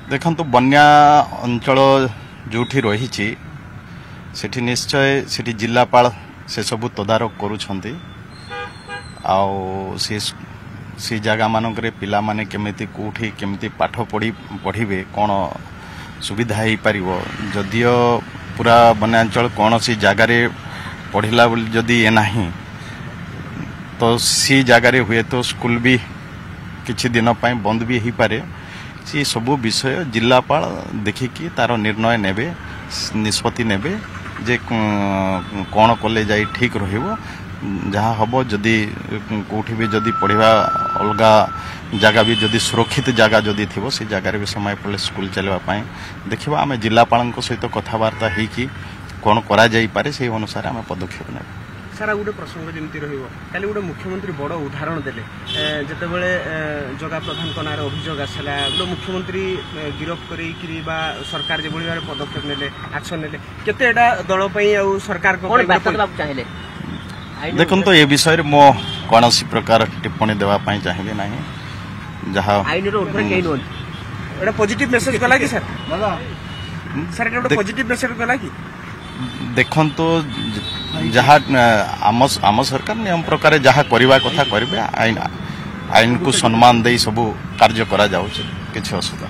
ଦେଖନ୍ତୁ ବନ୍ୟା ଅଞ୍ଚଳ ଯେଉଁଠି ରହିଛି ସେଠି ନିଶ୍ଚୟ ସେଠି ଜିଲ୍ଲାପାଳ ସେସବୁ ତଦାରଖ କରୁଛନ୍ତି ଆଉ ସେ ଜାଗାମାନଙ୍କରେ ପିଲାମାନେ କେମିତି କେଉଁଠି କେମିତି ପାଠ ପଢ଼ିବେ କ'ଣ ସୁବିଧା ହେଇପାରିବ ଯଦିଓ ପୁରା ବନ୍ୟାଞ୍ଚଳ କୌଣସି ଜାଗାରେ ପଢ଼ିଲା ବୋଲି ଯଦି ଏ ନାହିଁ ତ ସେ ଜାଗାରେ ହୁଏତ ସ୍କୁଲ ବି କିଛି ଦିନ ପାଇଁ ବନ୍ଦ ବି ହେଇପାରେ ସେ ସବୁ ବିଷୟ ଜିଲ୍ଲାପାଳ ଦେଖିକି ତାର ନିର୍ଣ୍ଣୟ ନେବେ ନିଷ୍ପତ୍ତି ନେବେ ଯେ କ'ଣ କଲେ ଯାଇ ଠିକ୍ ରହିବ ଯାହା ହେବ ଯଦି କେଉଁଠି ବି ଯଦି ପଢ଼ିବା ଅଲଗା ଜାଗା ବି ଯଦି ସୁରକ୍ଷିତ ଜାଗା ଯଦି ଥିବ ସେ ଜାଗାରେ ବି ସମୟ ପଡ଼ିଲେ ସ୍କୁଲ ଚାଲିବା ପାଇଁ ଦେଖିବା ଆମେ ଜିଲ୍ଲାପାଳଙ୍କ ସହିତ କଥାବାର୍ତ୍ତା ହେଇକି କ'ଣ କରାଯାଇପାରେ ସେହି ଅନୁସାରେ ଆମେ ପଦକ୍ଷେପ ନେବା ସାର୍ ଆଉ ଗୋଟେ ପ୍ରସଙ୍ଗ ଯେମିତି ରହିବ କାଲି ଗୋଟେ ମୁଖ୍ୟମନ୍ତ୍ରୀ ବଡ଼ ଉଦାହରଣ ଦେଲେ ଯେତେବେଳେ ଜଗା ପ୍ରଧାନଙ୍କ ନାଁରେ ଅଭିଯୋଗ ଆସିଲା ଗୋଟେ ମୁଖ୍ୟମନ୍ତ୍ରୀ ଗିରଫ କରିକିରି ବା ସରକାର ଯେଭଳି ଭାବରେ ପଦକ୍ଷେପ ନେଲେ ଆକ୍ସନ ନେଲେ କେତେ ଏଇଟା ଦଳ ପାଇଁ ଆଉ ସରକାରଙ୍କ ଚାହିଁଲେ ଦେଖନ୍ତୁ ଏ ବିଷୟରେ ମୁଁ କୌଣସି ପ୍ରକାର ଟିପ୍ପଣୀ ଦେବା ପାଇଁ ଚାହିଁବି ନାହିଁ ଯାହା ଆଇନର ଉପରେ କେହି ନୁହନ୍ତି ଏଇଟା ପଜିଟିଭ ମେସେଜ ଗଲା କି ସାର୍ ସାର୍ ଏଇଟା ଗୋଟେ ପଜିଟିଭ ମେସେଜ ଗଲା କି ଦେଖନ୍ତୁ ଯାହା ଆମ ସରକାର ନିୟମ ପ୍ରକାର ଯାହା କରିବା କଥା କରିବେ ଆଇନକୁ ସମ୍ମାନ ଦେଇ ସବୁ କାର୍ଯ୍ୟ କରାଯାଉଛି କିଛି ଅସୁବିଧା